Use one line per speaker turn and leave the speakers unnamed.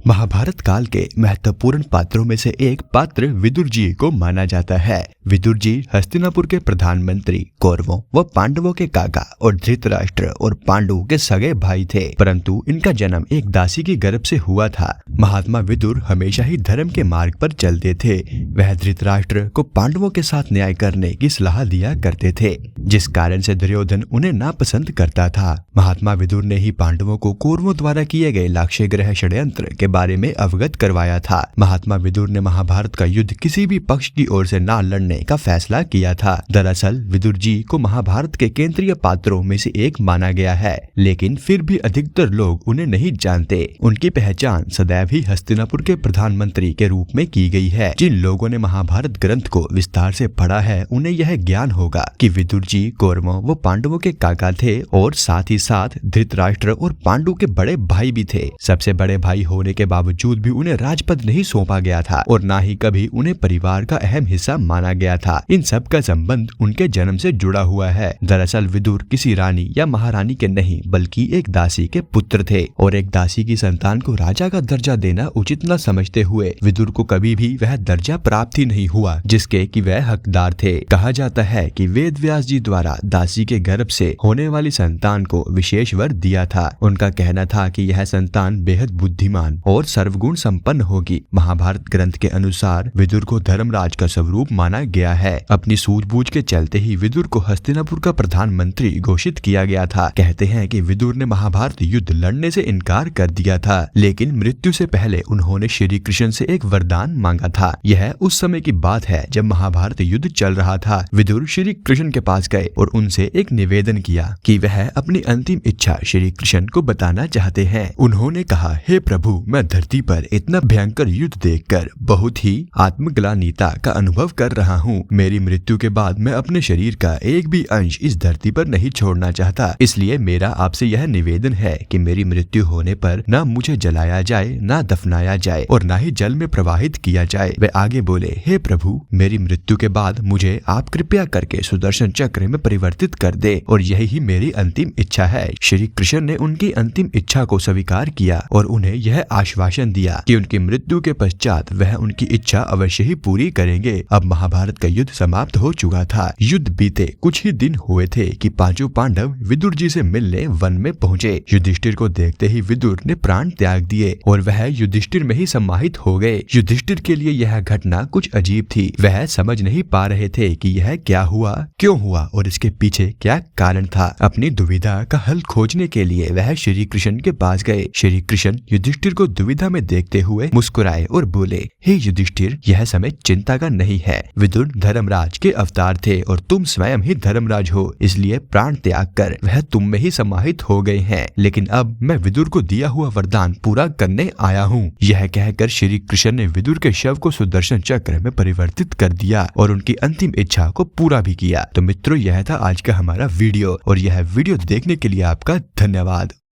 महाभारत काल के महत्वपूर्ण पात्रों में से एक पात्र विदुर जी को माना जाता है। विदुर जी हस्तिनापुर के प्रधानमंत्री, कौरवों व पांडवों के काका और धृतराष्ट्र और पांडु के सगे भाई थे, परंतु इनका जन्म एक दासी के गर्भ से हुआ था। महात्मा विदुर हमेशा ही धर्म के मार्ग पर चलते थे। वह धृतराष्ट्र को पांडवों के साथ न्याय करने की सलाह दिया करते थे, जिस कारण से दुर्योधन उन्हें नापसंद करता था। महात्मा विदुर ने ही पांडवों को कौरवों द्वारा किए गए लाक्षागृह षड्यंत्र के बारे में अवगत करवाया था। महात्मा विदुर ने महाभारत का युद्ध किसी भी पक्ष की ओर से न लड़ने का फैसला किया था। दरअसल विदुर जी को महाभारत के केंद्रीय पात्रों में से एक माना गया है, लेकिन फिर भी अधिकतर लोग उन्हें नहीं जानते। उनकी पहचान सदैव ही हस्तिनापुर के प्रधानमंत्री के रूप में की गई है। जिन लोगों ने महाभारत ग्रंथ को विस्तार से पढ़ा है, उन्हें यह ज्ञान होगा कि विदुर जी कौरवों व पांडवों के काका थे और साथ ही साथ धृतराष्ट्र और पांडु के बड़े भाई भी थे। सबसे बड़े भाई होने के बावजूद भी उन्हें राजपद नहीं सौंपा गया था और न ही कभी उन्हें परिवार का अहम हिस्सा माना गया था। इन सब का संबंध उनके जन्म से जुड़ा हुआ है। दरअसल विदुर किसी रानी या महारानी के नहीं बल्कि एक दासी के पुत्र थे और एक दासी की संतान को राजा का दर्जा देना उचित न समझते हुए विदुर को कभी भी वह दर्जा प्राप्त ही नहीं हुआ जिसके कि वह हकदार थे। कहा जाता है कि वेद व्यास जी द्वारा दासी के गर्भ से होने वाली संतान को विशेष वर दिया था। उनका कहना था कि यह संतान बेहद बुद्धिमान और सर्वगुण संपन्न होगी। महाभारत ग्रंथ के अनुसार विदुर को धर्मराज का स्वरूप माना गया है। अपनी सूझबूझ के चलते ही विदुर को हस्तिनापुर का प्रधानमंत्री घोषित किया गया था। कहते हैं कि विदुर ने महाभारत युद्ध लड़ने से इनकार कर दिया था, लेकिन मृत्यु से पहले उन्होंने श्री कृष्ण से एक वरदान मांगा था। यह उस समय की बात है जब महाभारत युद्ध चल रहा था। विदुर श्री कृष्ण के पास गए और उनसे एक निवेदन किया कि वह अपनी अंतिम इच्छा श्री कृष्ण को बताना चाहते हैं। उन्होंने कहा, हे प्रभु, मैं धरती पर इतना भयंकर युद्ध देखकर बहुत ही आत्मग्लानिता का अनुभव कर रहा हूँ। मेरी मृत्यु के बाद मैं अपने शरीर का एक भी अंश इस धरती पर नहीं छोड़ना चाहता। इसलिए मेरा आपसे यह निवेदन है कि मेरी मृत्यु होने पर न मुझे जलाया जाए, न दफनाया जाए और न ही जल में प्रवाहित किया जाए। वे आगे बोले, हे प्रभु, मेरी मृत्यु के बाद मुझे आप कृपया करके सुदर्शन चक्र में परिवर्तित कर दे और यही ही मेरी अंतिम इच्छा है। श्री कृष्ण ने उनकी अंतिम इच्छा को स्वीकार किया और उन्हें यह आश्वासन दिया कि उनकी मृत्यु के पश्चात वह उनकी इच्छा अवश्य ही पूरी करेंगे। अब महाभारत का युद्ध समाप्त हो चुका था। युद्ध बीते कुछ ही दिन हुए थे कि पांचों पांडव विदुर जी से मिलने वन में पहुँचे। युधिष्ठिर को देखते ही विदुर ने प्राण त्याग दिए और वह युधिष्ठिर में ही समाहित हो गए। युधिष्ठिर के लिए यह घटना कुछ अजीब थी। वह समझ नहीं पा रहे थे कि यह क्या हुआ, क्यों हुआ और इसके पीछे क्या कारण था। अपनी दुविधा का हल खोजने के लिए वह श्री कृष्ण के पास गए। श्री कृष्ण युधिष्ठिर को दुविधा में देखते हुए मुस्कुराए और बोले, हे युधिष्ठिर, यह समय चिंता का नहीं है। विदुर धर्मराज के अवतार थे और तुम स्वयं ही धर्मराज हो, इसलिए प्राण त्याग कर वह तुम में ही समाहित हो गए हैं। लेकिन अब मैं विदुर को दिया हुआ वरदान पूरा करने आया हूँ। यह कहकर श्री कृष्ण ने विदुर के शव को सुदर्शन चक्र में परिवर्तित कर दिया और उनकी अंतिम इच्छा को पूरा भी किया। तो मित्रों, यह था आज का हमारा वीडियो और यह वीडियो देखने के लिए आपका धन्यवाद।